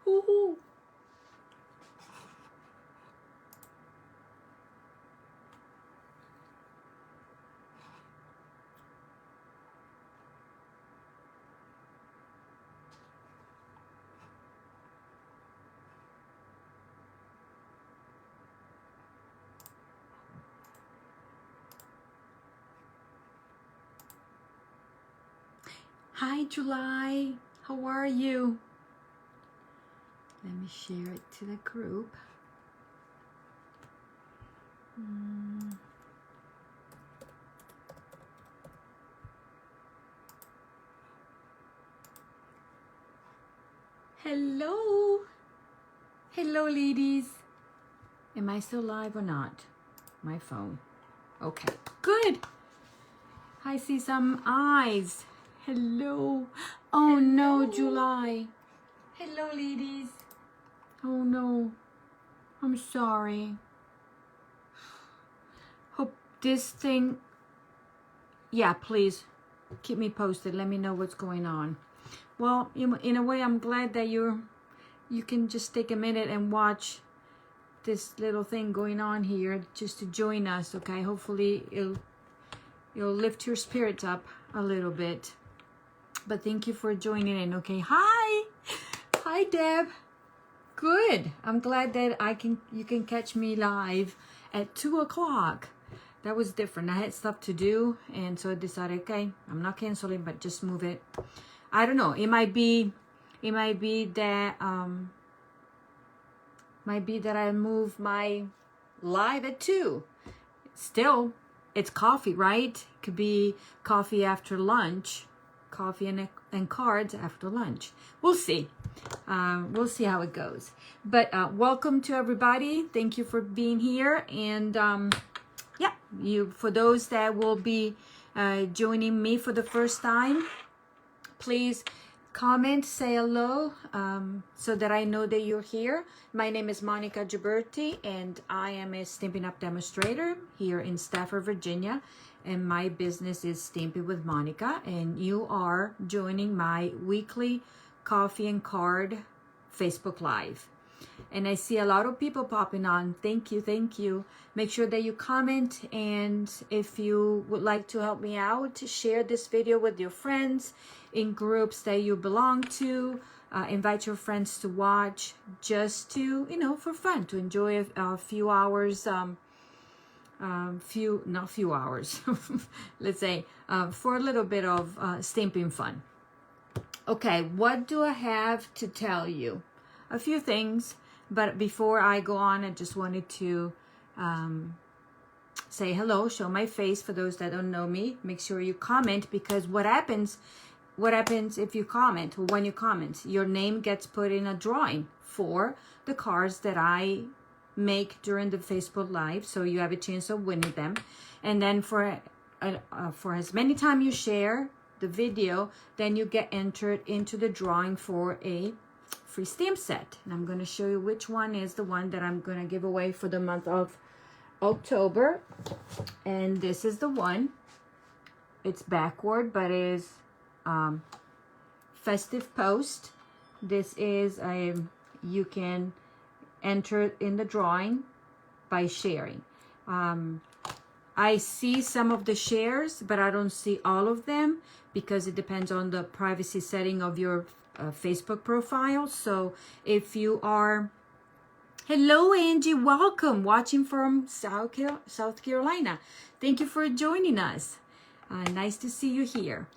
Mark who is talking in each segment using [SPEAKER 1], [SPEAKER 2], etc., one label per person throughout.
[SPEAKER 1] Woohoo! Hi, July. How are you? Let me share it to the group. Hello. Hello, ladies. Am I still live or not? My phone. Okay, good. I see some eyes. Hello. Oh, no, July. Hello, ladies. Oh, no. I'm sorry. Hope this thing... Yeah, please keep me posted. Let me know what's going on. Well, in a way, I'm glad that you can just take a minute and watch this little thing going on here just to join us, okay? Hopefully it'll lift your spirits up a little bit. But thank you for joining in, okay? Hi, Deb. Good. I'm glad that you can catch me live at 2 o'clock. That was different. I had stuff to do, and so I decided, okay, I'm not canceling, but just move it. I don't know. It might be that I move my live at 2. Still, it's coffee, right? It could be coffee after lunch, coffee and cards after lunch. We'll see. We'll see how it goes. But welcome to everybody. Thank you for being here. And yeah, for those that will be joining me for the first time, please comment, say hello, so that I know that you're here. My name is Monica Ghiberti, and I am a Stampin' Up! Demonstrator here in Stafford, Virginia. And my business is Stampin' with Monica, and you are joining my weekly Coffee and Card Facebook Live. And I see a lot of people popping on. Thank you, thank you. Make sure that you comment, and if you would like to help me out, share this video with your friends in groups that you belong to. Invite your friends to watch, just to, for fun, to enjoy a few hours, not few hours, let's say, for a little bit of stamping fun. Okay, what do I have to tell you? A few things, but before I go on, I just wanted to say hello, show my face for those that don't know me. Make sure you comment, because what happens if you comment, or when you comment, your name gets put in a drawing for the cards that I make during the Facebook Live, so you have a chance of winning them. And then for as many times you share the video, then you get entered into the drawing for a free stamp set. And I'm going to show you which one is the one that I'm going to give away for the month of October. And this is the one. It's backward, but it is festive post. This is you can enter in the drawing by sharing. I see some of the shares, but I don't see all of them, because it depends on the privacy setting of your Facebook profile. So if you are... Hello, Angie. Welcome. Watching from South Carolina. Thank you for joining us. Nice to see you here.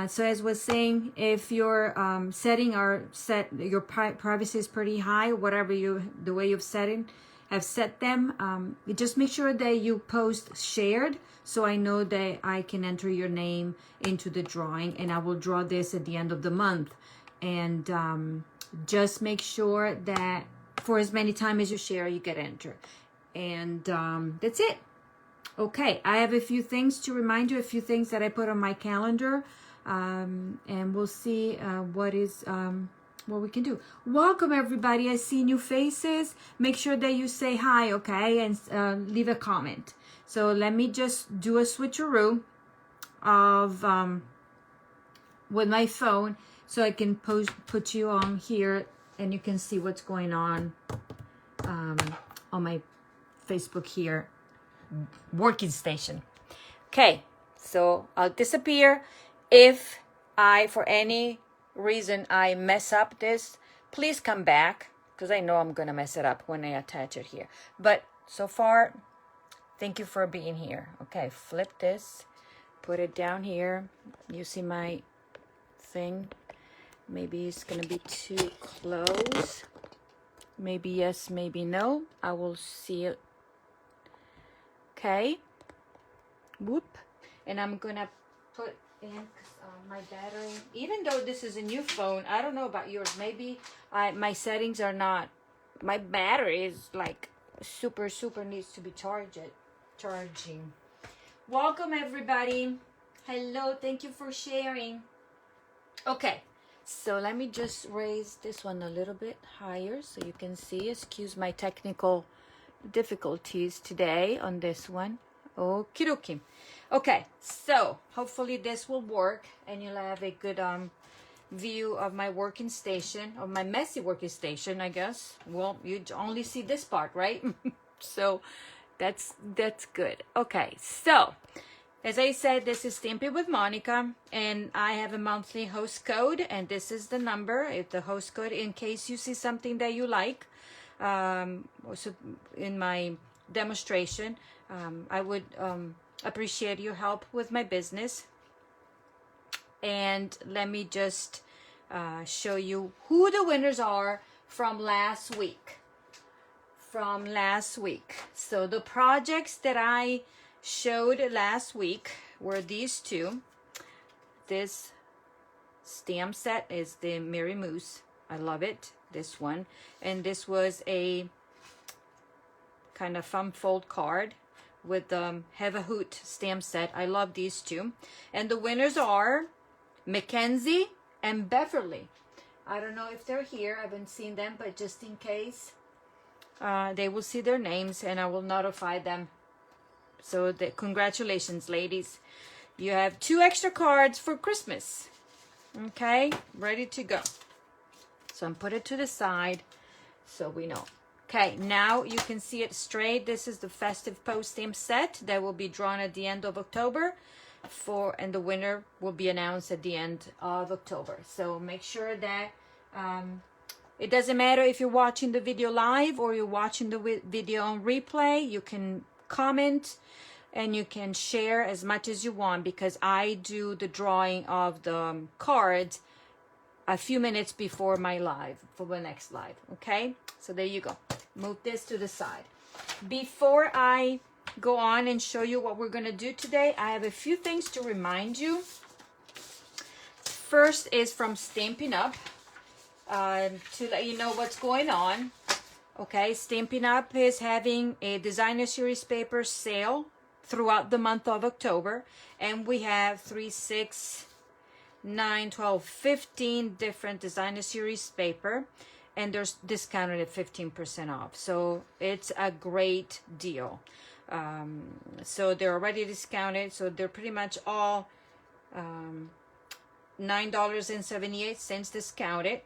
[SPEAKER 1] So as was saying, if your setting your privacy is pretty high, whatever the way you've have set them, just make sure that you post shared, so I know that I can enter your name into the drawing, and I will draw this at the end of the month. And just make sure that for as many times as you share, you get entered. And that's it. Okay, I have a few things to remind you, a few things that I put on my calendar, and we'll see what we can do. Welcome, everybody. I see new faces. Make sure that you say hi, okay, and leave a comment. So let me just do a switcheroo of with my phone, so I can put you on here and you can see what's going on my Facebook here, working station. Okay, so I'll disappear. If I, for any reason, I mess up this, please come back, because I know I'm gonna mess it up when I attach it here. But so far, thank you for being here. Okay, flip this, put it down here. You see my thing? Maybe it's gonna be too close. Maybe yes, maybe no. I will see it. Okay. Whoop. And I'm gonna put in my battery. Even though this is a new phone, I don't know about yours. Maybe my settings are not. My battery is like super needs to be charging. Welcome everybody. Hello. Thank you for sharing. Okay. So let me just raise this one a little bit higher so you can see. Excuse my technical difficulties today on this one. Okie dokie. Okay, so hopefully this will work and you'll have a good view of my working station, of my messy working station, I guess. Well, you only see this part, right? So that's good. Okay, so as I said, this is Stamping with Monica, and I have a monthly host code, and this is the number, if the host code, in case you see something that you like. Also in my demonstration, I would appreciate your help with my business. And let me just show you who the winners are from last week. So the projects that I showed last week were these two. This stamp set is the Mary Moose. I love it, this one. And this was a kind of thumb fold card with the Have a Hoot stamp set. I love these two. And the winners are Mackenzie and Beverly. I don't know if they're here. I haven't seen them, but just in case, they will see their names and I will notify them. So congratulations, ladies. You have 2 extra cards for Christmas. Okay, ready to go. So I'm put it to the side so we know. Okay, now you can see it straight. This is the festive post stamp set that will be drawn at the end of October and the winner will be announced at the end of October. So make sure that it doesn't matter if you're watching the video live or you're watching the video on replay. You can comment and you can share as much as you want, because I do the drawing of the cards a few minutes before my live, for the next live. Okay, so there you go. Move this to the side. Before I go on and show you what we're gonna do today, I have a few things to remind you. First is from Stampin' Up, to let you know what's going on. Okay, Stampin' Up is having a designer series paper sale throughout the month of October, and we have 3, 6, 9, 12, 15 different designer series paper, and there's discounted at 15% off. So it's a great deal. So they're already discounted, so they're pretty much all $9.78 discounted.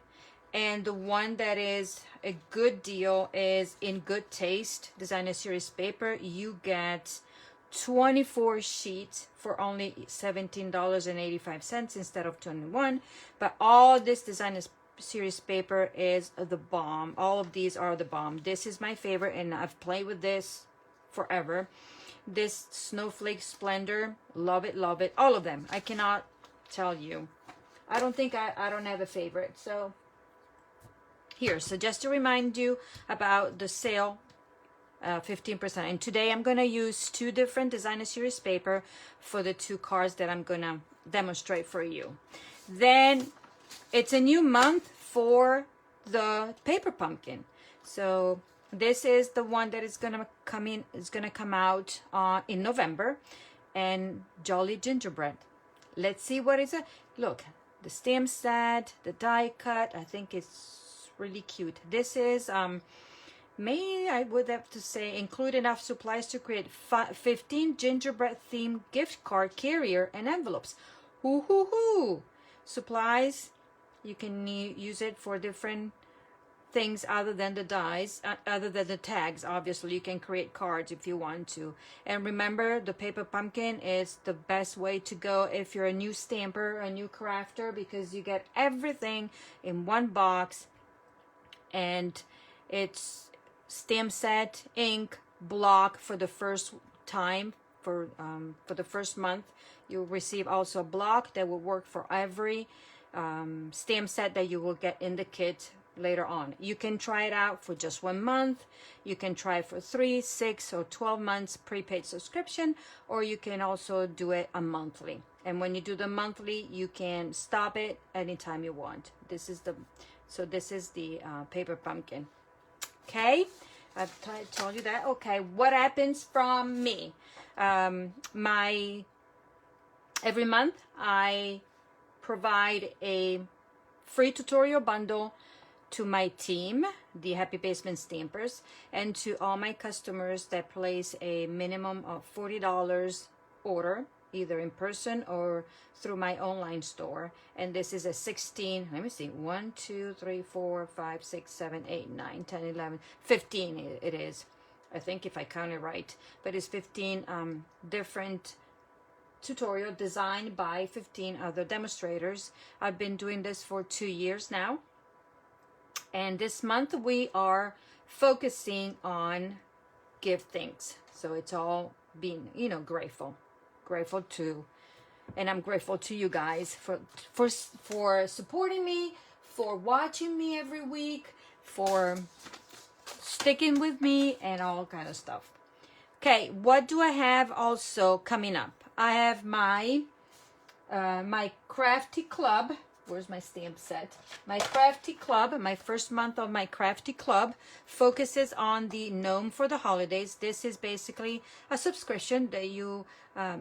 [SPEAKER 1] And the one that is a good deal is In Good Taste designer series paper. You get 24 sheets for only $17.85 instead of 21. But all this designer series paper is the bomb. All of these are the bomb. This is my favorite, and I've played with this forever. This Snowflake Splendor, love it, love it. All of them. I cannot tell you. I don't think I don't have a favorite. So here, so just to remind you about the sale, 15%. And today I'm going to use 2 different designer series paper for the 2 cards that I'm going to demonstrate for you. Then it's a new month for the paper pumpkin. So this is the one that is going to come in. It's going to come out in November. And Jolly Gingerbread. Let's see what it's. Look, the stamp set, the die cut. I think it's really cute. This is I would have to say include enough supplies to create 15 gingerbread themed gift card carrier and envelopes. Hoo hoo hoo! Supplies, you can use it for different things other than the dies, other than the tags. Obviously, you can create cards if you want to. And remember, the paper pumpkin is the best way to go if you're a new stamper, a new crafter, because you get everything in one box. And it's stamp set, ink, block for the first time, for the first month. You'll receive also a block that will work for every stamp set that you will get in the kit later on. You can try it out for just 1 month. You can try it for 3, 6, or 12 months prepaid subscription, or you can also do it a monthly. And when you do the monthly, you can stop it anytime you want. This is the paper pumpkin. Okay, I've told you that. Okay, what happens from me? Every month I provide a free tutorial bundle to my team, the Happy Basement Stampers, and to all my customers that place a minimum of $40 order, either in person or through my online store. And this is a 16, let me see, 1, 2, 3, 4, 5, 6, 7, 8, 9, 10, 11, 15 it is. I think if I count it right, but it's 15 different tutorial designed by 15 other demonstrators. I've been doing this for 2 years now. And this month we are focusing on give thanks. So it's all being, grateful to, and I'm grateful to you guys for supporting me, for watching me every week, for sticking with me, and all kind of stuff. Okay, what do I have also coming up? I have my my crafty club. Where's my stamp set? My crafty club, my first month of my crafty club focuses on the gnome for the holidays. This is basically a subscription that you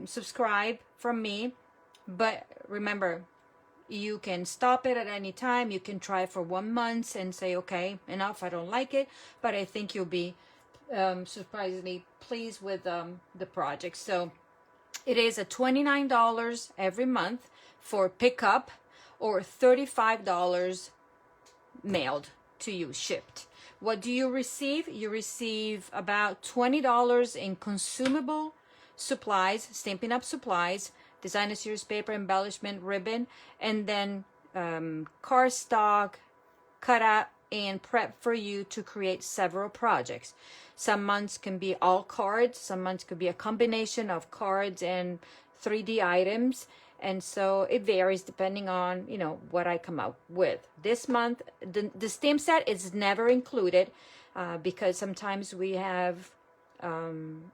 [SPEAKER 1] subscribe from me. But remember, you can stop it at any time. You can try for 1 month and say, okay, enough, I don't like it. But I think you'll be surprisingly pleased with the project. So it is a $29 every month for pickup, or $35 mailed to you, shipped. What do you receive? You receive about $20 in consumable supplies, Stampin' Up! Supplies, designer series paper, embellishment, ribbon, and then cardstock, cut out, and prep for you to create several projects. Some months can be all cards, some months could be a combination of cards and 3D items. And so it varies depending on, what I come up with. This month, the stamp set is never included because sometimes we have,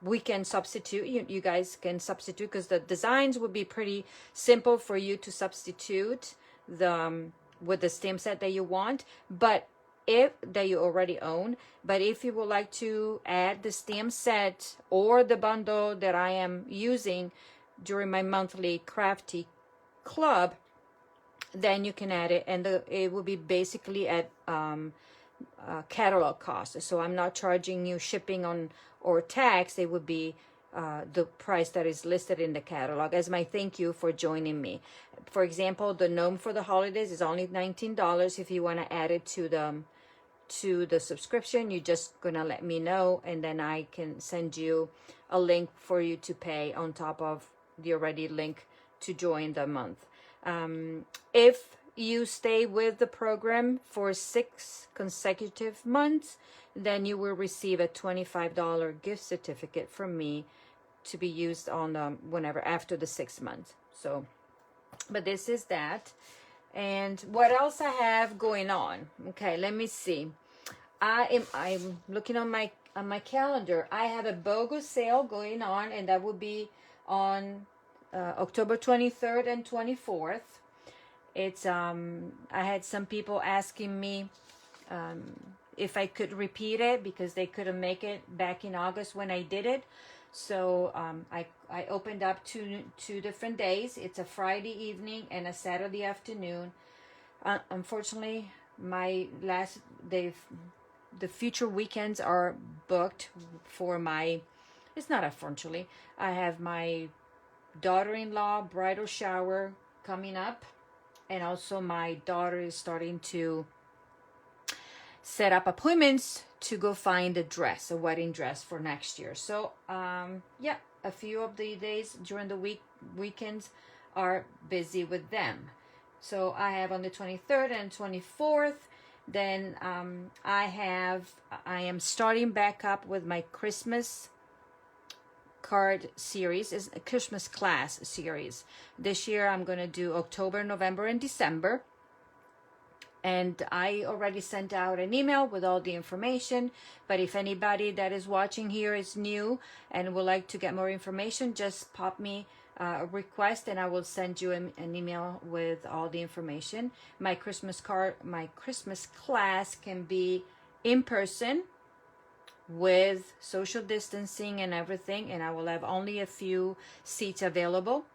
[SPEAKER 1] we can substitute, you guys can substitute, because the designs would be pretty simple for you to substitute with the stamp set that you want, that you already own. But if you would like to add the stamp set or the bundle that I am using during my monthly crafty club, then you can add it, and it will be basically at catalog cost. So I'm not charging you shipping or tax. It would be the price that is listed in the catalog as my thank you for joining me. For example, the gnome for the holidays is only $19. If you want to add it to the subscription, you're just gonna let me know, and then I can send you a link for you to pay on top of the already link to join the month. If you stay with the program for 6 consecutive months, then you will receive a $25 gift certificate from me to be used on whenever after the 6th month. So, but this is that. And what else I have going on? Okay, let me see. I'm looking on my calendar. I have a BOGO sale going on, and that will be on October 23rd and 24th. It's I had some people asking me if I could repeat it because they couldn't make it back in August when I did it. So I opened up two different days. It's a Friday evening and a Saturday afternoon. Unfortunately, my last day, the future weekends are booked for my, it's not unfortunately, I have my daughter-in-law bridal shower coming up, and also my daughter is starting to set up appointments to go find a dress, a wedding dress for next year. So yeah, a few of the days during the weekends are busy with them. So I have on the 23rd and 24th. Then I am starting back up with my Christmas card series, is a Christmas class series. This year I'm going to do October, November, and December. And I already sent out an email with all the information. But if anybody that is watching here is new and would like to get more information, just pop me a request and I will send you an email with all the information. My Christmas class can be in person with social distancing and everything, and I will have only a few seats available,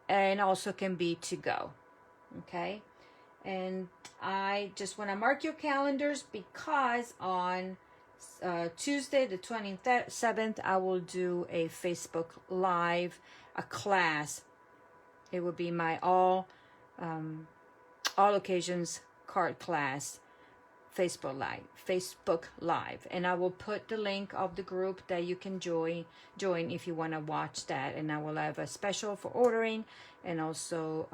[SPEAKER 1] and also can be to go. Okay, and I just want to mark your calendars because on Tuesday the 27th I will do a Facebook Live, a class. It will be my all occasions card class, Facebook Live, and I will put the link of the group that you can join if you want to watch that. And I will have a special for ordering, and also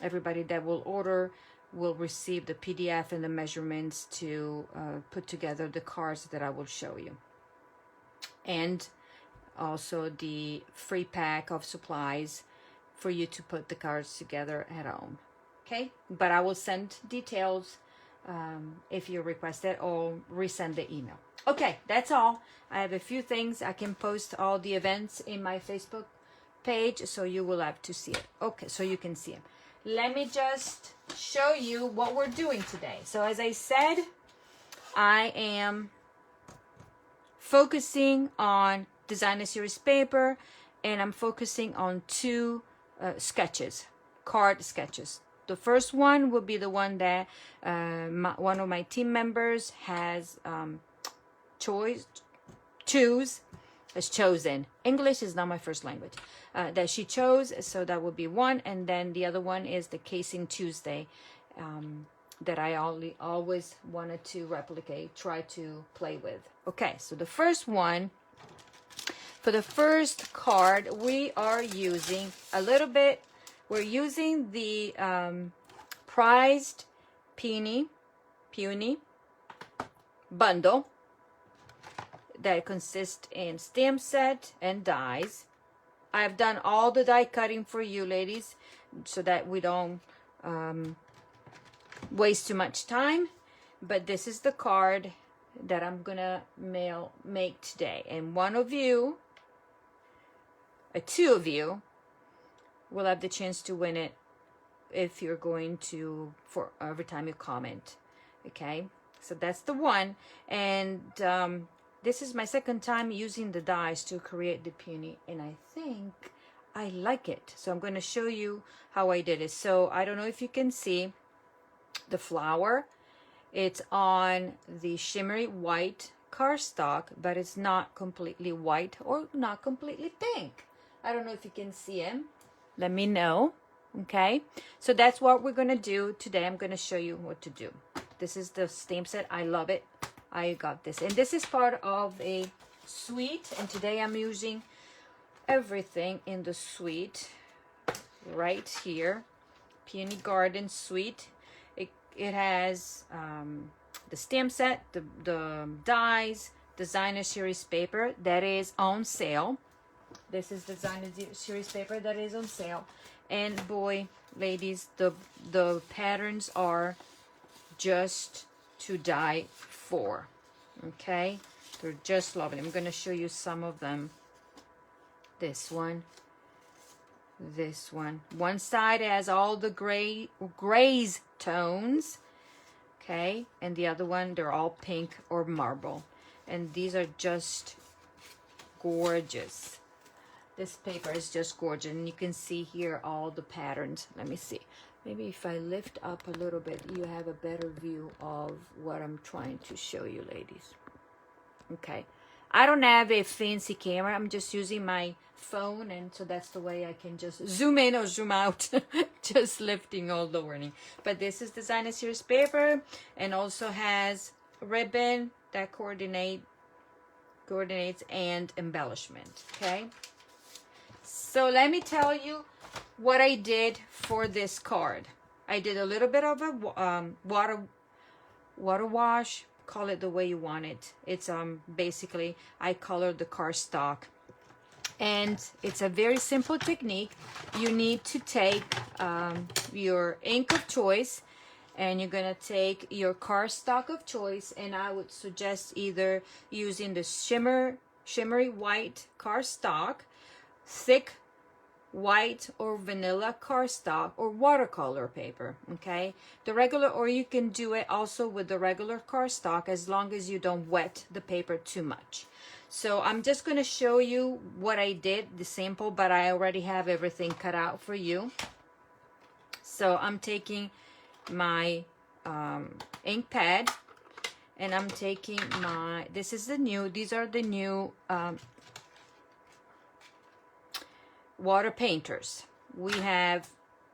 [SPEAKER 1] everybody that will order will receive the PDF and the measurements to put together the cards that I will show you, and also the free pack of supplies for you to put the cards together at home. Okay, but I will send details if you request it, or resend the email. Okay, that's all. I have a few things. I can post all the events in my Facebook page, so you will have to see it. Okay, so you can see them. Let me just show you what we're doing today. So as I said, I am focusing on designer series paper, and I'm focusing on two sketches, card sketches. The first one will be the one that one of my team members has chosen. English is not my first language. That she chose, so that would be one. And then the other one is the Casing Tuesday that I always wanted to replicate, try to play with. Okay, so the first one, for the first card, we are using a little bit. We're using the prized Peony bundle that consists in stamp set and dies. I've done all the die cutting for you ladies so that we don't waste too much time. But this is the card that I'm gonna make today, and one of you, two of you, will have the chance to win it if you're going to, for every time you comment. Okay, so that's the one. And this is my second time using the dies to create the peony, and I think I like it. So I'm going to show you how I did it. So I don't know if you can see the flower. It's on the shimmery white cardstock, but it's not completely white or not completely pink. I don't know if you can see him. Let me know. Okay, so that's what we're gonna do today. I'm gonna show you what to do. This is the stamp set. I love it. I got this, and this is part of a suite, and today I'm using everything in the suite right here. Peony Garden suite. It has the stamp set, the dies, designer series paper that is on sale. This is designer series paper that is on sale. And boy, ladies, the patterns are just to die for. Okay, they're just lovely. I'm going to show you some of them. This one, this one. One side has all the grays tones. Okay, and the other one, they're all pink or marble. And these are just gorgeous. This paper is just gorgeous, and you can see here all the patterns. Let me see. Maybe if I lift up a little bit, you have a better view of what I'm trying to show you, ladies. Okay. I don't have a fancy camera. I'm just using my phone, and so that's the way I can just zoom in or zoom out, just lifting or lowering. But this is designer series paper, and also has ribbon that coordinates and embellishment. Okay, so let me tell you what I did for this card. I did a little bit of a water wash, call it the way you want it. It's basically I colored the cardstock, and it's a very simple technique. You need to take your ink of choice, and you're gonna take your cardstock of choice, and I would suggest either using the shimmery white cardstock, thick white or vanilla cardstock, or watercolor paper. Okay, the regular, or you can do it also with the regular cardstock, as long as you don't wet the paper too much. So I'm just going to show you what I did, the sample, but I already have everything cut out for you. So I'm taking my ink pad, and I'm taking my, these are the new water painters. We have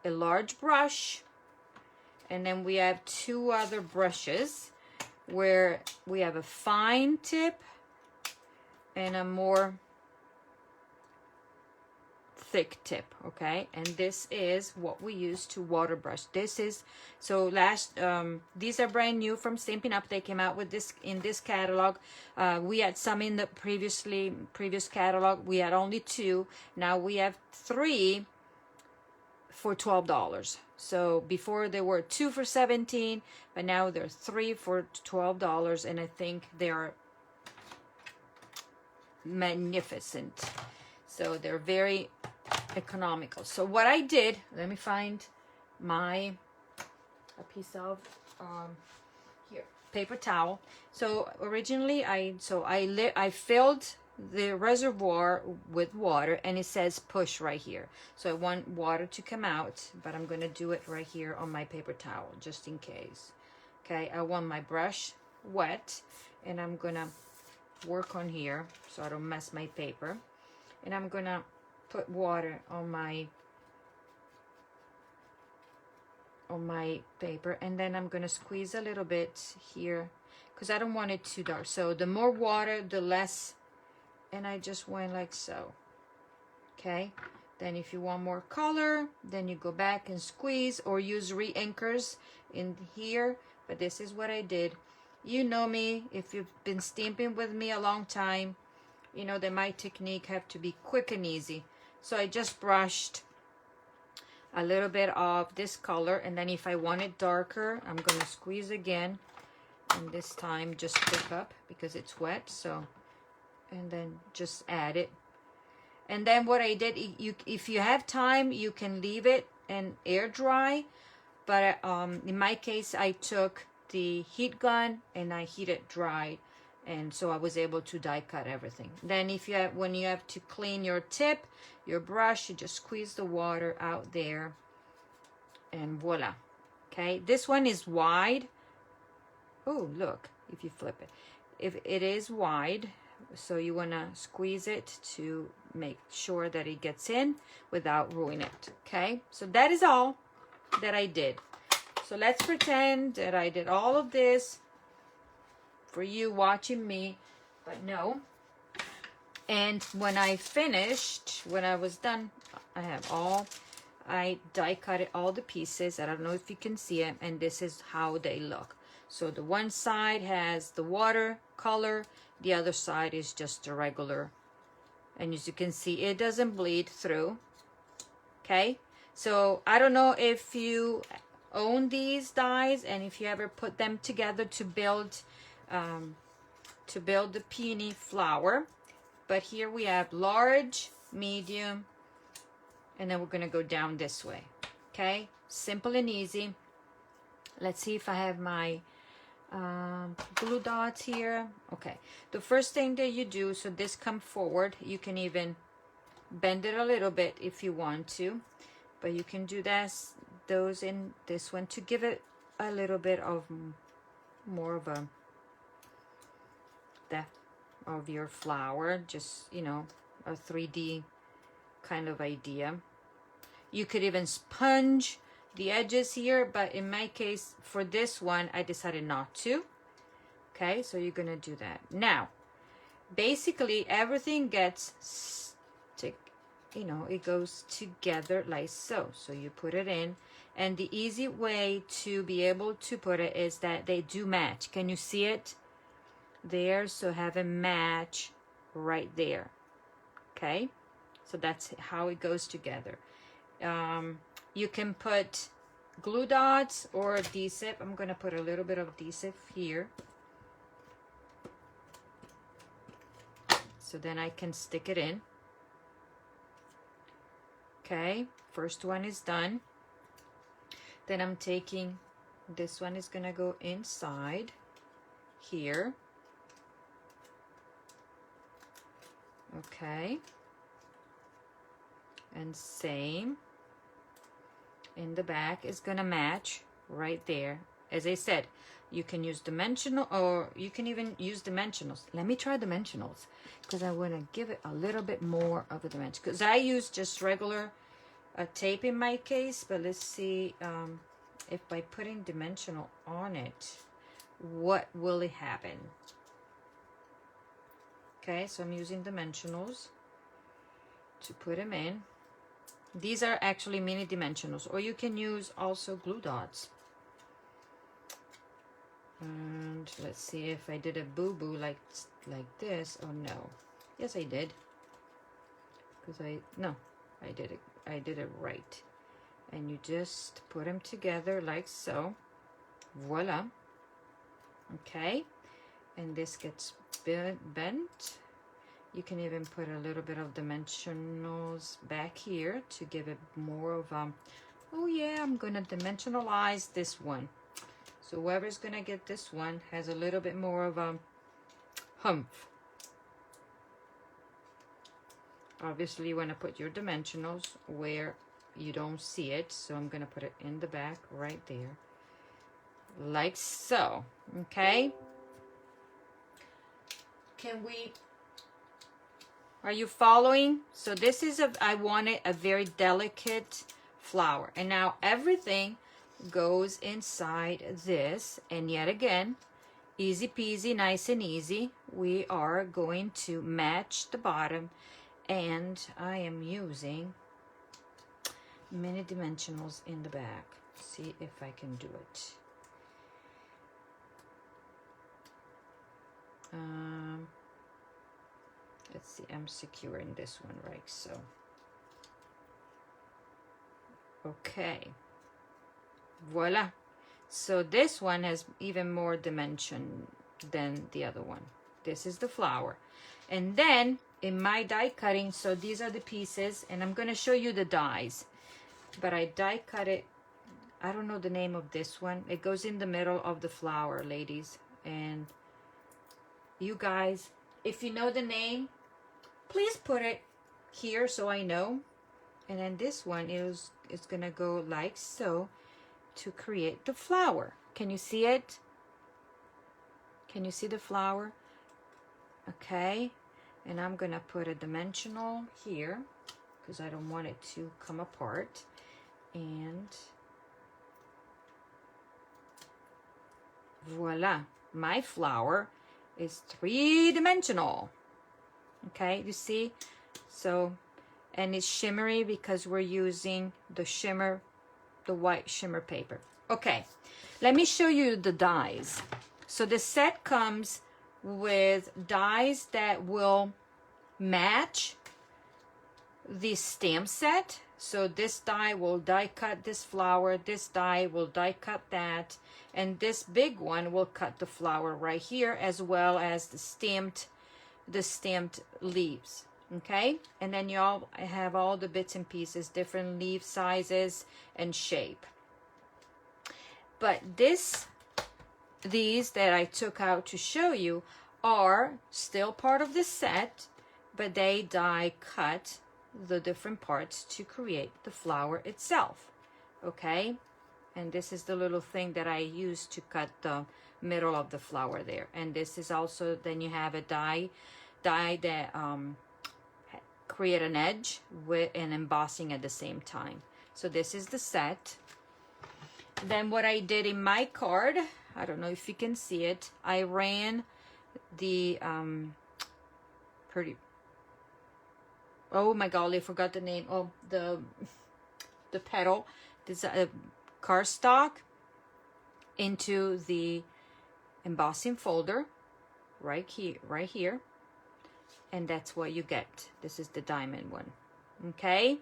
[SPEAKER 1] a large brush, and then we have two other brushes where we have a fine tip and a more thick tip. Okay, and this is what we use to water brush. This is, so these are brand new from Stampin' Up. They came out with this in this catalog. We had some in the previous catalog. We had only 2. Now we have 3 for $12. So before there were 2 for $17, but now there are 3 for $12, and I think they are magnificent. So they're very economical. So what I did, let me find a piece of here, paper towel. So originally I filled the reservoir with water, and it says push right here. So I want water to come out, but I'm going to do it right here on my paper towel just in case. Okay, I want my brush wet, and I'm going to work on here so I don't mess my paper. And I'm going to put water on my paper, and then I'm going to squeeze a little bit here because I don't want it too dark. So the more water, the less, and I just went like so. Okay, then if you want more color, then you go back and squeeze or use re-inkers in here. But this is what I did. You know me, if you've been stamping with me a long time, you know that my technique have to be quick and easy. So I just brushed a little bit of this color, and then if I want it darker, I'm going to squeeze again, and this time just pick up because it's wet. So, and then just add it. And then what I did, if you have time, you can leave it and air dry, but in my case I took the heat gun and I heat it dry, and so I was able to die cut everything. Then when you have to clean your tip, your brush, you just squeeze the water out there, and voila. Okay, this one is wide. Oh, look, if you flip it, if it is wide, so you want to squeeze it to make sure that it gets in without ruining it. Okay, so that is all that I did. So let's pretend that I did all of this for you watching me, but no. And when I finished, when I was done, I die cut all the pieces. I don't know if you can see it, and this is how they look. So the one side has the water color, the other side is just a regular, and as you can see, it doesn't bleed through. Okay, so I don't know if you own these dies and if you ever put them together to build the peony flower. But here we have large, medium, and then we're going to go down this way. Okay, simple and easy. Let's see if I have my glue dots here. Okay, the first thing that you do, so this come forward, you can even bend it a little bit if you want to, but you can do those in this one to give it a little bit of more of a of your flower, just, you know, a 3D kind of idea. You could even sponge the edges here, but in my case, for this one, I decided not to. Okay, so you're gonna do that. Now, basically, everything gets stick, you know, it goes together like so. So you put it in, and the easy way to be able to put it is that they do match. Can you see it there? So have a match right there. Okay, so that's how it goes together. You can put glue dots or adhesive. I'm gonna put a little bit of adhesive here, so then I can stick it in. Okay, first one is done. Then I'm taking, this one is gonna go inside here. Okay, and same in the back is gonna match right there. As I said, you can use dimensional, or you can even use dimensionals. Let me try dimensionals, because I want to give it a little bit more of a dimension, because I use just regular tape in my case. But let's see if by putting dimensional on it, what will it happen. Okay, so I'm using dimensionals to put them in. These are actually mini dimensionals, or you can use also glue dots. And let's see if I did a boo-boo like this. Oh no, yes I did, because I did it right. And you just put them together like so. Voila. Okay, and this gets bent. You can even put a little bit of dimensionals back here to give it more of oh yeah, I'm gonna dimensionalize this one. So whoever's gonna get this one has a little bit more of a humph. Obviously you wanna put your dimensionals where you don't see it. So I'm gonna put it in the back right there, like so. Okay. Are you following? So this is I wanted a very delicate flower. And now everything goes inside this. And yet again, easy peasy, nice and easy. We are going to match the bottom. And I am using mini dimensionals in the back. See if I can do it. Let's see, I'm securing this one right so. Okay, voila. So this one has even more dimension than the other one. This is the flower. And then in my die cutting, so these are the pieces, and I'm going to show you the dies. But I die cut it, I don't know the name of this one. It goes in the middle of the flower, ladies. And you guys, if you know the name, please put it here so I know. And then this one is gonna go like so to create the flower. Can you see it? Can you see the flower? Okay, and I'm gonna put a dimensional here because I don't want it to come apart. And voila, my flower is 3-dimensional. Okay, you see? So, and it's shimmery because we're using the shimmer, the white shimmer paper. Okay, let me show you the dies. So the set comes with dies that will match the stamp set. So this die will die cut this flower, this die will die cut that, and this big one will cut the flower right here, as well as the stamped leaves. Okay, and then you all have all the bits and pieces, different leaf sizes and shape. But these that I took out to show you are still part of the set, but they die cut the different parts to create the flower itself. Okay, And this is the little thing that I use to cut the middle of the flower there. And this is also, then you have a die that create an edge with an embossing at the same time. So this is the set. Then what I did in my card, I don't know if you can see it, I ran the oh my god, I forgot the name of the petal, this cardstock into the embossing folder right here, and that's what you get. This is the diamond one. Okay,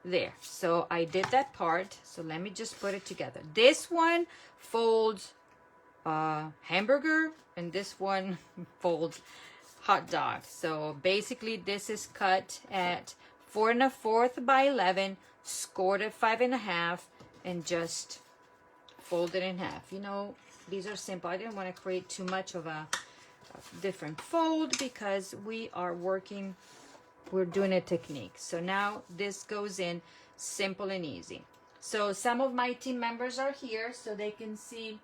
[SPEAKER 1] there. So I did that part, so let me just put it together. This one folds hamburger, and this one folds hot dog. So basically this is cut at 4 1/4 by 11, scored at 5 1/2, and just folded in half. You know, these are simple. I didn't want to create too much of a different fold because we're doing a technique. So now this goes in simple and easy. So some of my team members are here so they can see.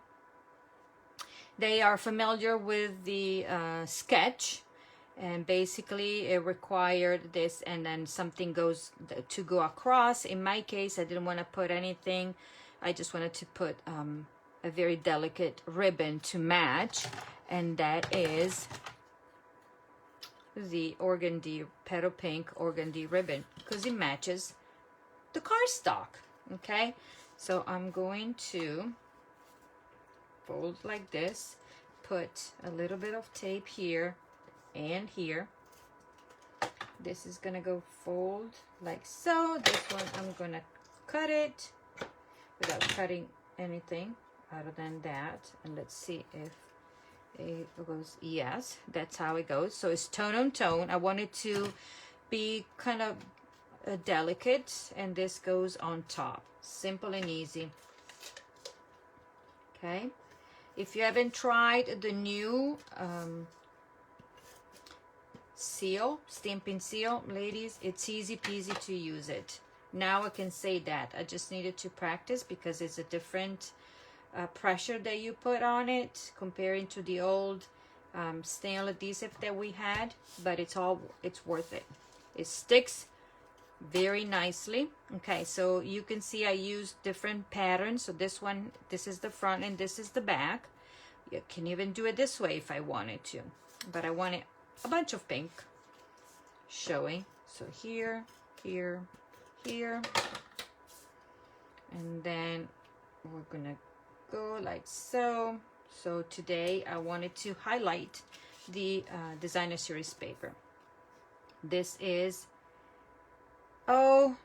[SPEAKER 1] They are familiar with the sketch, and basically it required this, and then something goes to go across. In my case, I didn't want to put anything. I just wanted to put a very delicate ribbon to match, and that is the organdy, petal pink organdy ribbon, because it matches the cardstock. Okay, so I'm going to fold like this, put a little bit of tape here and here. This is gonna go fold like so. This one I'm gonna cut it without cutting anything other than that, and let's see if it goes. Yes, that's how it goes. So it's tone on tone. I want it to be kind of delicate, and this goes on top. Simple and easy. Okay, if you haven't tried the new stamping seal, ladies, it's easy peasy to use it. Now I can say that I just needed to practice because it's a different pressure that you put on it comparing to the old stainless adhesive that we had, but it's worth it. It sticks very nicely. Okay, so you can see I used different patterns. So this one, this is the front and this is the back. You can even do it this way if I wanted to, but I wanted a bunch of pink showing. So here, here, here, and then we're gonna go like so. So today I wanted to highlight the designer series paper. This is oh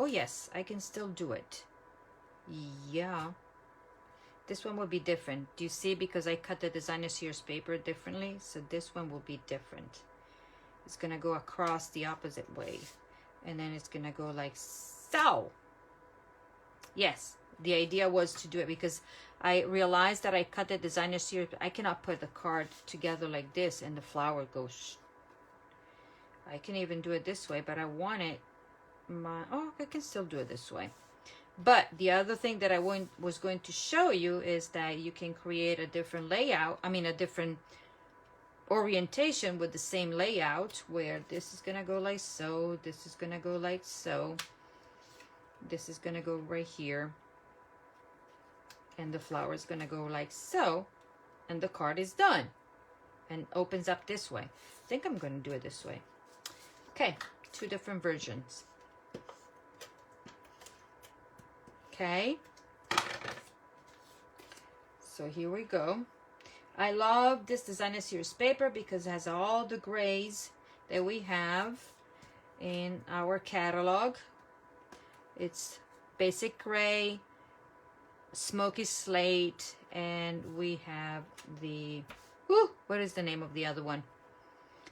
[SPEAKER 1] yes, I can still do it. Yeah, this one will be different. Do you see? Because I cut the designer series paper differently, so this one will be different. It's gonna go across the opposite way, and then it's gonna go like so. Yes, the idea was to do it because I realized that I cut the designer series. I cannot put the card together like this and the flower goes. I can even do it this way, but I want it I can still do it this way. But the other thing that I was going to show you is that you can create a different layout, a different orientation with the same layout, where this is gonna go like so, this is gonna go like so, this is gonna go right here, and the flower is gonna go like so, and the card is done and opens up this way. I think I'm gonna do it this way. Okay, two different versions. Okay, so here we go. I love this designer series paper because it has all the grays that we have in our catalog. It's basic gray, smoky slate, and we have the what is the name of the other one?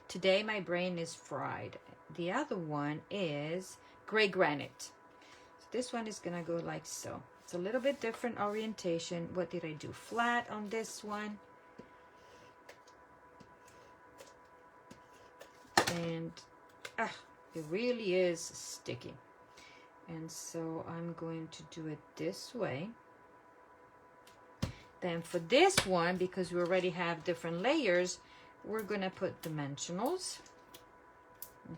[SPEAKER 1] Today my brain is fried. The other one is gray granite. This one is gonna go like so. It's a little bit different orientation. What did I do? Flat on this one. And it really is sticky. And so I'm going to do it this way. Then for this one, because we already have different layers, we're gonna put dimensionals.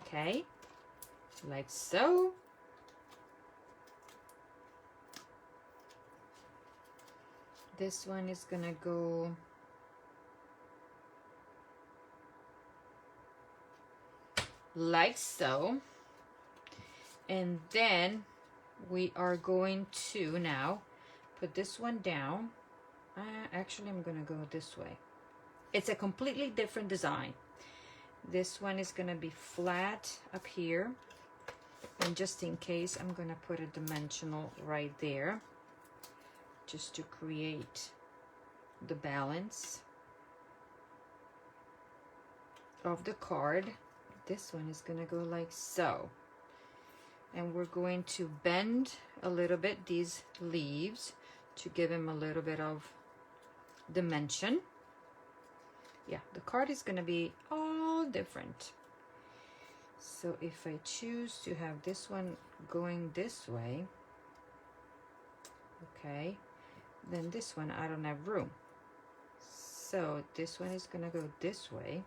[SPEAKER 1] Okay, like so. This one is gonna go like so. And then we are going to now put this one down. Actually, I'm gonna go this way. It's a completely different design. This one is gonna be flat up here. And just in case, I'm gonna put a dimensional right there, just to create the balance of the card. This one is gonna go like so. And we're going to bend a little bit these leaves to give them a little bit of dimension. Yeah, the card is gonna be all different. So if I choose to have this one going this way, okay, then this one I don't have room. So this one is gonna go this way,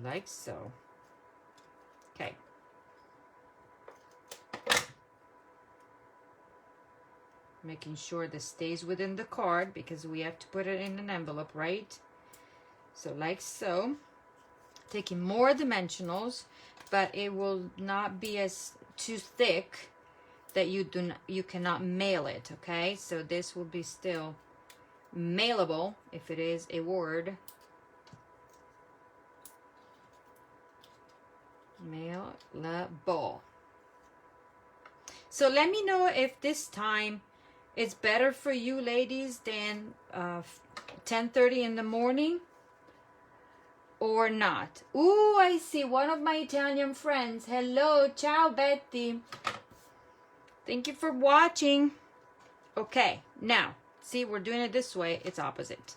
[SPEAKER 1] like so. Okay. Making sure this stays within the card because we have to put it in an envelope, right? So like so. Taking more dimensionals, but it will not be as too thick that you cannot mail it, okay? So this will be still mailable if it is a word. Mailable. So let me know if this time it's better for you ladies than 10:30 in the morning or not. Ooh, I see one of my Italian friends. Hello, ciao Betty. Thank you for watching. Okay, now, see, we're doing it this way. It's opposite.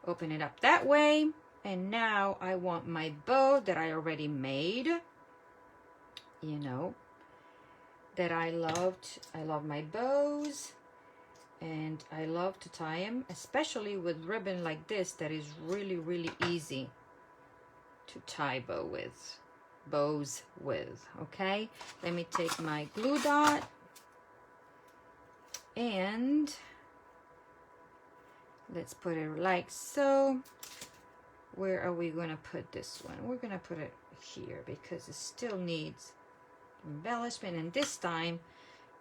[SPEAKER 1] Open it up that way. And now I want my bow that I already made. You know, that I loved. I love my bows. And I love to tie them, especially with ribbon like this that is really, really easy to tie bows with, okay? Let me take my glue dot and let's put it like so. Where are we gonna put this one? We're gonna put it here because it still needs embellishment, and this time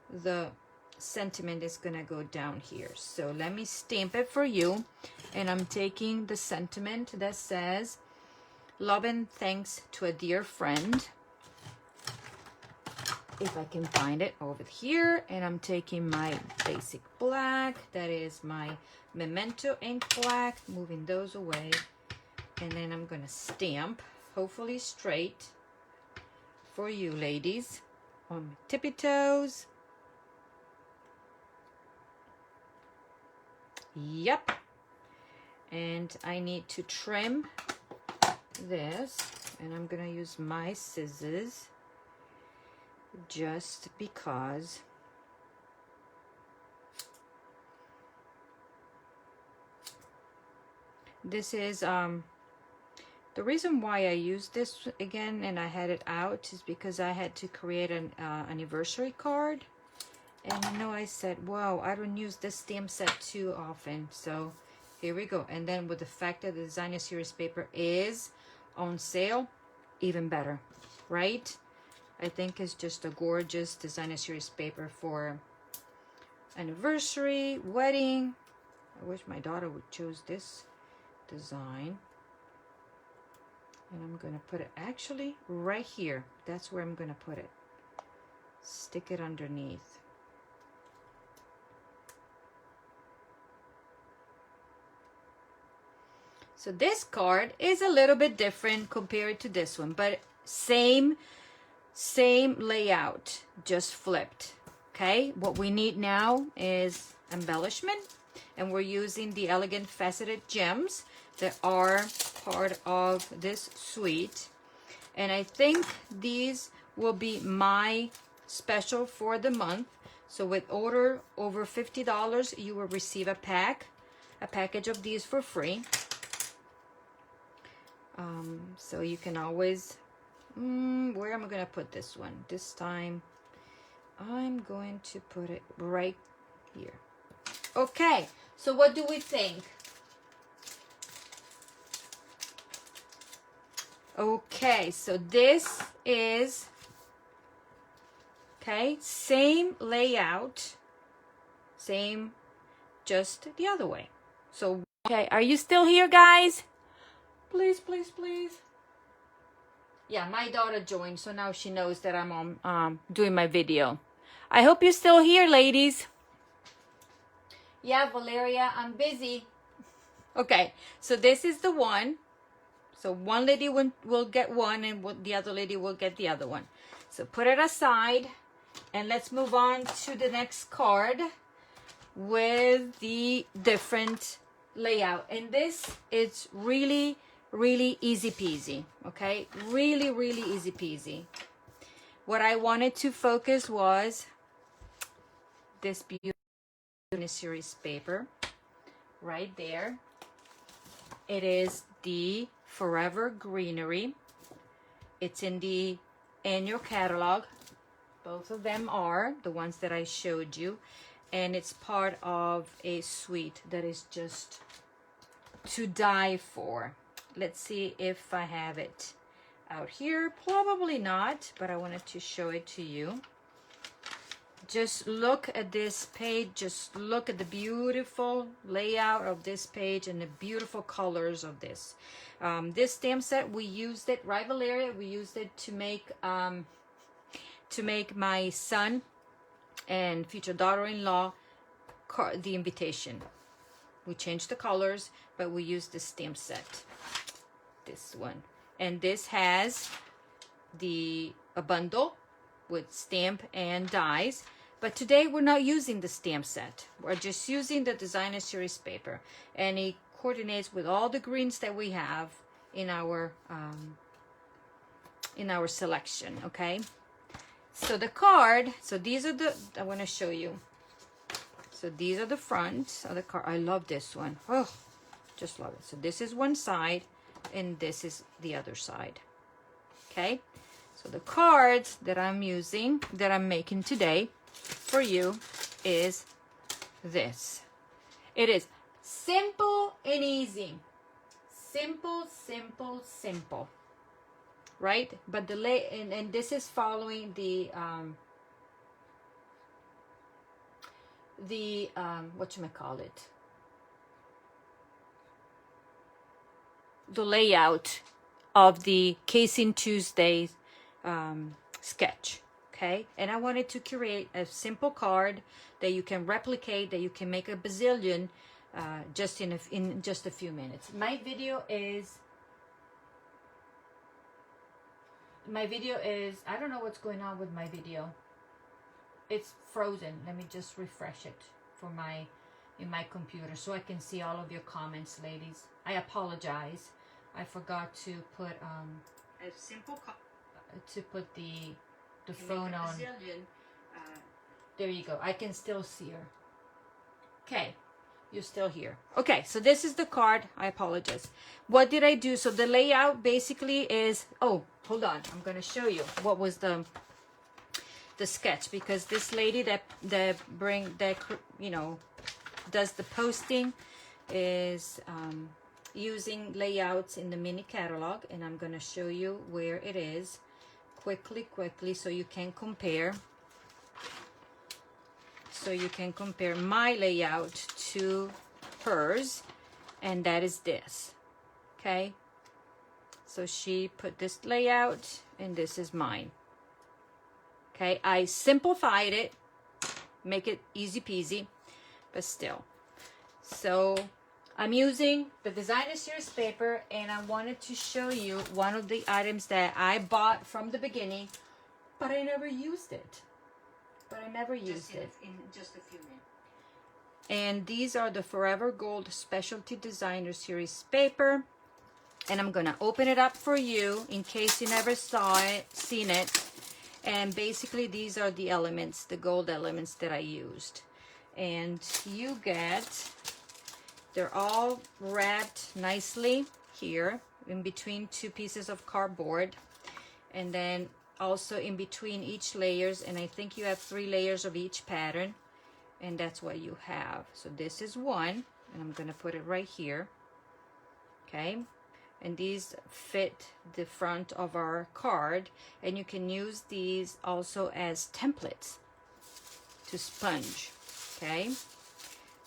[SPEAKER 1] the sentiment is gonna go down here. So let me stamp it for you, and I'm taking the sentiment that says love and thanks to a dear friend, if I can find it over here. And I'm taking my basic black, that is my memento ink black, moving those away, and then I'm gonna stamp, hopefully straight for you ladies, on my tippy toes. Yep. And I need to trim this, and I'm gonna use my scissors just because this is the reason why I used this again and I had it out is because I had to create an anniversary card. And you know, I said, wow, I don't use this stamp set too often. So here we go. And then with the fact that the designer series paper is on sale, even better, right? I think it's just a gorgeous designer series paper for anniversary, wedding. I wish my daughter would choose this design. And I'm gonna put it actually right here. That's where I'm gonna put it. Stick it underneath. So this card is a little bit different compared to this one, but same layout, just flipped. Okay, what we need now is embellishment, and we're using the elegant faceted gems that are part of this suite. And I think these will be my special for the month. So with order over $50, you will receive a package of these for free. So you can always, where am I going to put this one? This time, I'm going to put it right here. Okay, so what do we think? Okay, so this is, okay, same layout, same, just the other way. So, okay, are you still here, guys? Please, please, please. Yeah, my daughter joined, so now she knows that I'm on doing my video. I hope you're still here, ladies. Yeah, Valeria, I'm busy. Okay, so this is the one. So one lady will get one, and the other lady will get the other one. So put it aside, and let's move on to the next card with the different layout. And this is really, really easy peasy, okay? Really, really easy peasy. What I wanted to focus was this beautiful series paper right there. It is the Forever Greenery. It's in the annual catalog. Both of them are the ones that I showed you, and it's part of a suite that is just to die for. Let's see if I have it out here. Probably not, but I wanted to show it to you. Just look at this page. Just look at the beautiful layout of this page and the beautiful colors of this. This stamp set, we used it, right, Valeria? We used it to make my son and future daughter-in-law the invitation. We changed the colors, but we used the stamp set. This one, and this has a bundle with stamp and dies. But today we're not using the stamp set. We're just using the designer series paper, and it coordinates with all the greens that we have in our selection. Okay, so the card, so these are the, I want to show you. So these are the fronts of the card. I love this one. Oh, just love it. So this is one side, and this is the other side. Okay, so the cards that I'm using, that I'm making today for you, is this. It is simple and easy. Simple, simple, simple. Right? But the and this is following the whatchamacallit, the layout of the Casing Tuesday sketch. Okay, and I wanted to create a simple card that you can replicate, that you can make a bazillion just in just a few minutes. My video is I don't know what's going on with my video. It's frozen. Let me just refresh it in my computer so I can see all of your comments, ladies. I apologize. I forgot to put a simple the phone on. There you go. I can still see her. Okay, you're still here. Okay, so this is the card. I apologize. What did I do? So the layout basically is, oh, hold on. I'm going to show you what was the sketch, because this lady that does the posting is using layouts in the mini catalog, and I'm going to show you where it is quickly so you can compare. So you can compare my layout to hers, and that is this. Okay, so she put this layout, and this is mine. Okay, I simplified it, make it easy peasy, but still. So I'm using the designer series paper, and I wanted to show you one of the items that I bought from the beginning, but I never used it. In just a few minutes. And these are the Forever Gold Specialty Designer Series paper, and I'm gonna open it up for you in case you never seen it. And basically these are the elements, the gold elements that I used. And you get, they're all wrapped nicely here in between two pieces of cardboard, and then also in between each layers, and I think you have 3 layers of each pattern, and that's what you have. So this is one, and I'm gonna put it right here, okay? And these fit the front of our card, and you can use these also as templates to sponge, okay?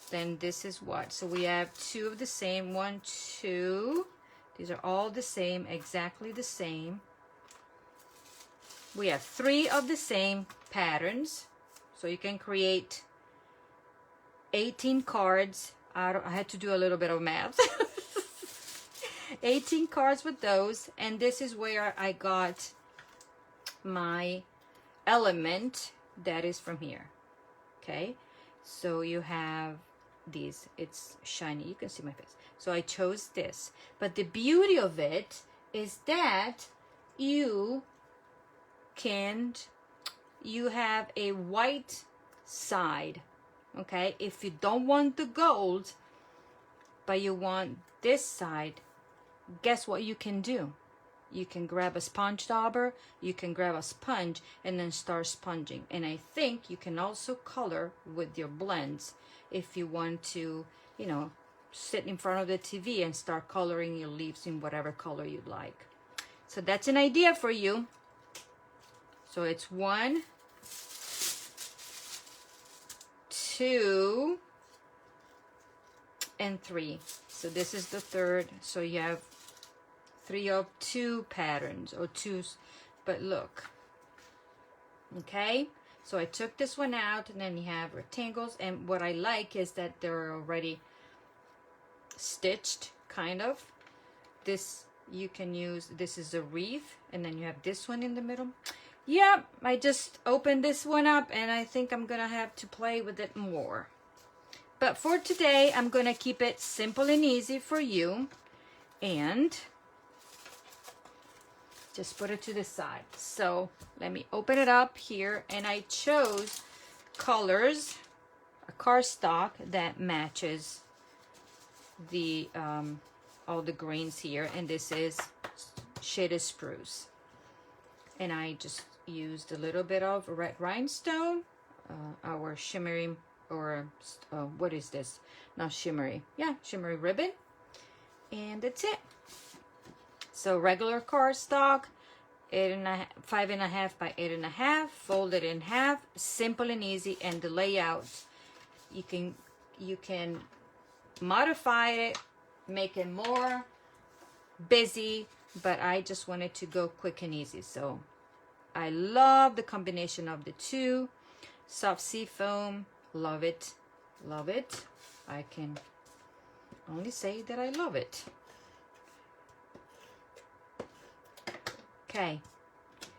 [SPEAKER 1] Then this is what, so we have 2 of the same, 1, 2, these are all the same, exactly the same. We have 3 of the same patterns, so you can create 18 cards out of, I had to do a little bit of math. 18 cards with those, and this is where I got my element that is from here, okay? So you have these, it's shiny, you can see my face. So I chose this, but the beauty of it is that you have a white side, okay? If you don't want the gold, but you want this side, guess what you can do? You can grab a sponge dauber, you can grab a sponge, and then start sponging. And I think you can also color with your blends if you want to, you know, sit in front of the TV and start coloring your leaves in whatever color you'd like. So that's an idea for you. So it's 1, 2, and 3. So this is the third. So you have 3 of 2 patterns, or 2, but look, okay? So I took this one out, and then you have rectangles, and what I like is that they're already stitched, kind of. This you can use, this is a wreath, and then you have this one in the middle. Yeah, I just opened this one up, and I think I'm gonna have to play with it more. But for today, I'm gonna keep it simple and easy for you, and just put it to the side. So let me open it up here, and I chose colors, a cardstock that matches the all the greens here, and this is shaded spruce. And I just used a little bit of red rhinestone, our shimmery, or what is this? Not shimmery, yeah, shimmery ribbon, and that's it. So regular cardstock, 5.5 by 8.5, folded in half, simple and easy. And the layout, you can modify it, make it more busy, but I just wanted to go quick and easy. So I love the combination of the 2. Soft sea foam, love it, love it. I can only say that I love it. Okay,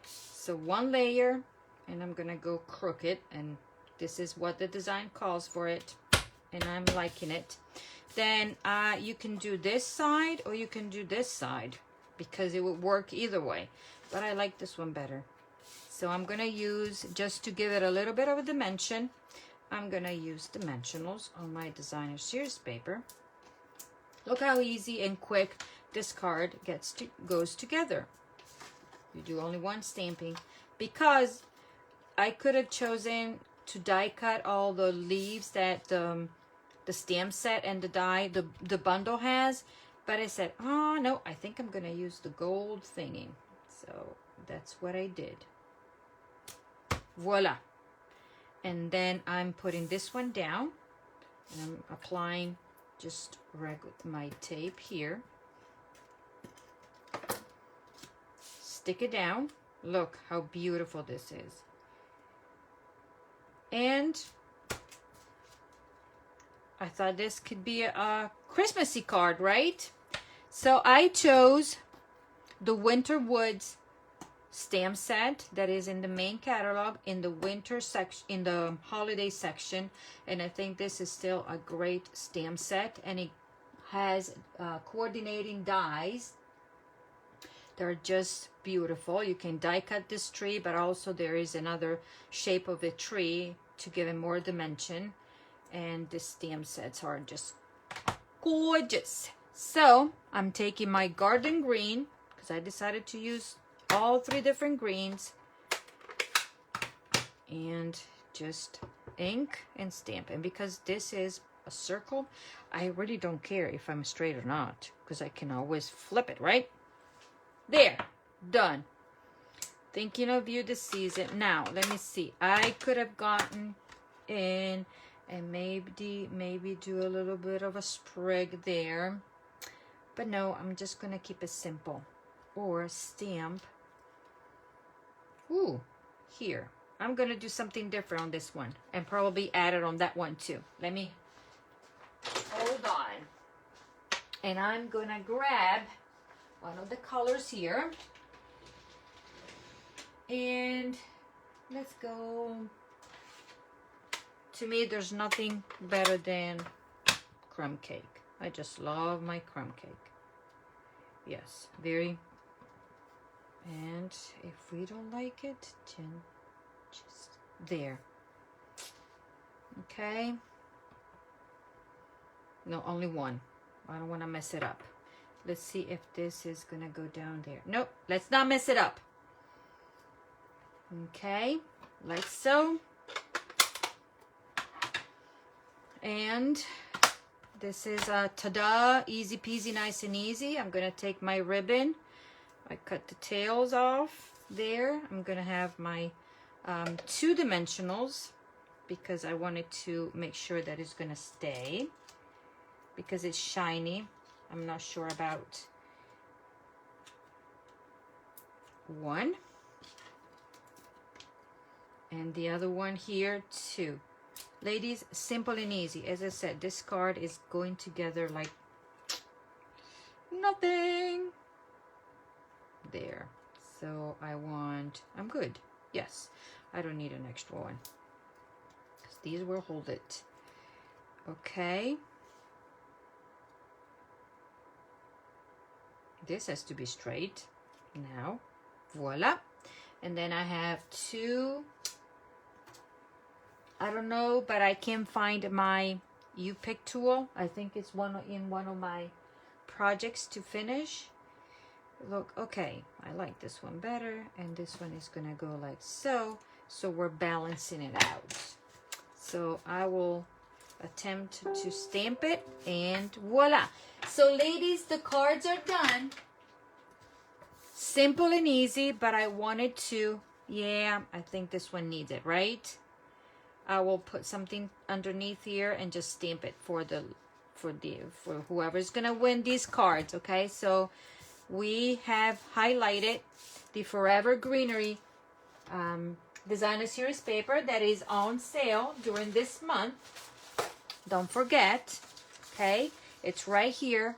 [SPEAKER 1] so 1 layer, and I'm gonna go crooked, and this is what the design calls for it, and I'm liking it. Then you can do this side, or you can do this side, because it would work either way, but I like this one better. So I'm gonna use, just to give it a little bit of a dimension, I'm gonna use dimensionals on my designer series paper. Look how easy and quick this card goes together. You do only 1 stamping, because I could have chosen to die cut all the leaves that the stamp set and the die, the bundle has, but I said, oh no, I think I'm gonna use the gold thingy. So that's what I did. Voila. And then I'm putting this one down, and I'm applying just with my tape here. Stick it down. Look how beautiful this is. And I thought this could be a Christmassy card, right? So I chose the Winter Woods stamp set that is in the main catalog, in the winter section, in the holiday section, and I think this is still a great stamp set, and it has coordinating dies They're just beautiful. You can die cut this tree, but also there is another shape of a tree to give it more dimension. And the stamp sets are just gorgeous. So I'm taking my garden green, because I decided to use all 3 different greens, and just ink and stamp. And because this is a circle, I really don't care if I'm straight or not, because I can always flip it, right? There, done. Thinking of you this season. Now, let me see. I could have gotten in and maybe do a little bit of a sprig there. But no, I'm just going to keep it simple. Or stamp. Ooh, here. I'm going to do something different on this one. And probably add it on that one too. Let me, hold on. And I'm going to grab one of the colors here. And let's go. To me, there's nothing better than crumb cake. I just love my crumb cake. Yes, very. And if we don't like it, then just there. Okay. No, only one. I don't want to mess it up. Let's see if this is going to go down there. Nope, let's not mess it up. Okay, like so. And this is a ta-da, easy peasy, nice and easy. I'm going to take my ribbon. I cut the tails off there. I'm going to have my 2 dimensionals because I wanted to make sure that it's going to stay because it's shiny. I'm not sure about one. And the other one here too. Ladies, simple and easy. As I said, this card is going together like nothing. There. So I'm good. Yes. I don't need an extra one. Because these will hold it. Okay. This has to be straight. Now. Voila. And then I have 2. I don't know, but I can't find my U-Pick tool. I think it's in one of my projects to finish. Look, okay, I like this one better, and this one is gonna go like so. So we're balancing it out. So I will attempt to stamp it, and voila. So ladies, the cards are done. Simple and easy, but I wanted to, yeah, I think this one needs it, right? I will put something underneath here and just stamp it for whoever's gonna win these cards. Okay, so we have highlighted the Forever Greenery Designer Series paper that is on sale during this month. Don't forget, okay, it's right here.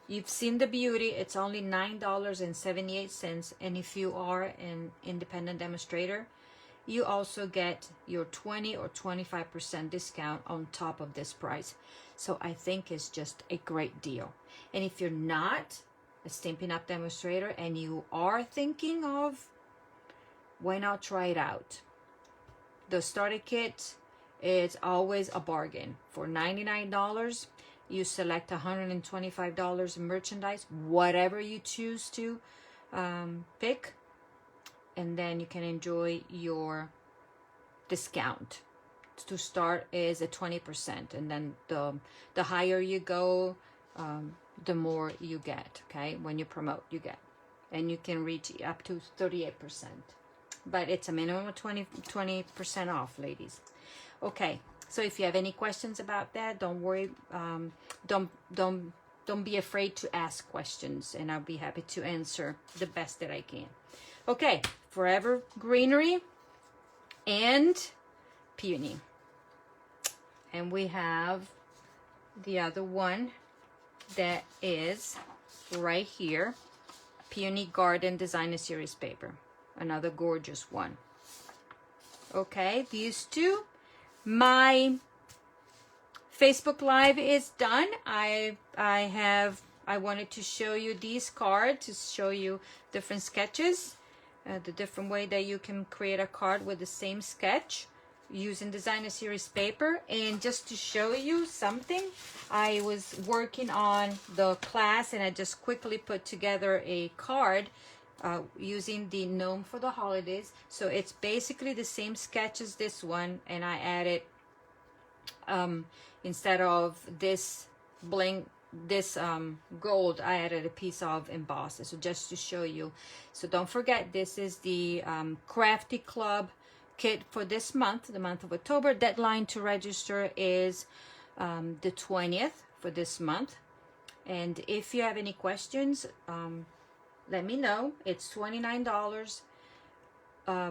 [SPEAKER 1] You've seen the beauty. It's only $9.78, and if you are an independent demonstrator, you also get your 20 or 25% discount on top of this price. So I think it's just a great deal. And if you're not a Stampin' Up! Demonstrator and you are thinking of, why not try it out? The starter kit is always a bargain. For $99, you select $125 in merchandise, whatever you choose to pick. And then you can enjoy your discount. To start is at 20%, and then the higher you go, the more you get. Okay, when you promote, you get, and you can reach up to 38%. But it's a minimum of 20% off, ladies. Okay, so if you have any questions about that, don't worry. Don't be afraid to ask questions, and I'll be happy to answer the best that I can. Okay, Forever Greenery and Peony. And we have the other one that is right here, Peony Garden Designer Series paper. Another gorgeous one. Okay, these two. My Facebook Live is done. I have I wanted to show you these cards, to show you different sketches, the different way that you can create a card with the same sketch using designer series paper. And just to show you something, I was working on the class and I just quickly put together a card using the gnome for the holidays. So it's basically the same sketch as this one, and I added instead of this gold, I added a piece of embossed. So just to show you. So don't forget, this is the Crafty Club kit for this month, the month of October. Deadline to register is the 20th for this month. And if you have any questions, let me know. It's $29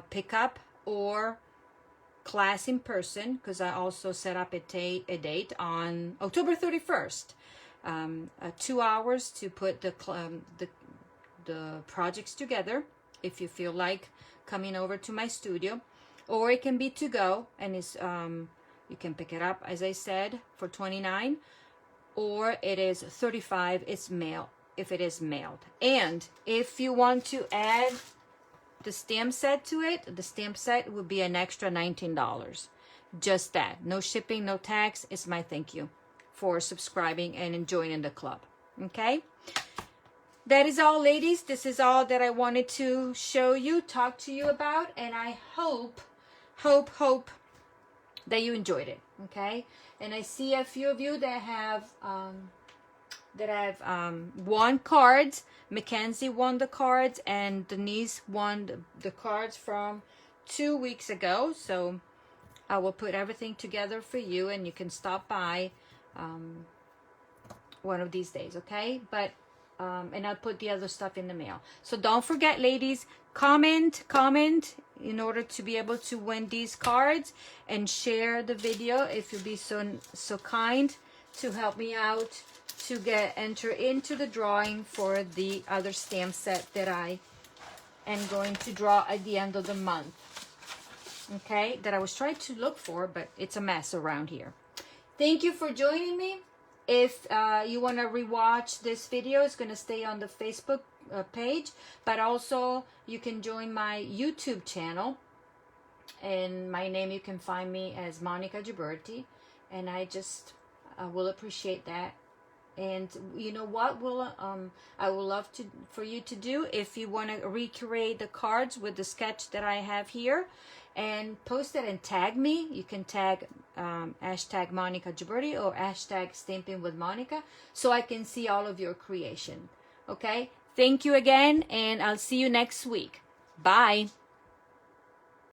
[SPEAKER 1] pickup or class in person, because I also set up a date on October 31st. 2 hours to put the projects together, if you feel like coming over to my studio. Or it can be to go, and it's you can pick it up, as I said, for $29, or it is $35. It's mail if it is mailed. And if you want to add the stamp set to it, the stamp set would be an extra $19. Just that, no shipping, no tax. It's my thank you for subscribing and joining the club. Okay, that is all, ladies. This is all that I wanted to show you, talk to you about, and I hope that you enjoyed it. Okay, and I see a few of you that have won cards. Mackenzie won the cards, and Denise won the cards from 2 weeks ago. So I will put everything together for you, and you can stop by one of these days, okay? But and I'll put the other stuff in the mail. So don't forget, ladies, comment in order to be able to win these cards, and share the video if you'll be so kind to help me out to enter into the drawing for the other stamp set that I am going to draw at the end of the month. Okay, that I was trying to look for, but it's a mess around here. Thank you for joining me. If you want to rewatch this video, it's going to stay on the Facebook page, but also you can join my YouTube channel, and my name, you can find me as Monica Ghiberti, and I will appreciate that. And you know what I would love for you to do, if you want to recreate the cards with the sketch that I have here, and post it and tag me. You can tag hashtag Monica Ghiberti or hashtag Stamping with Monica, so I can see all of your creation. Okay, thank you again, and I'll see you next week. Bye.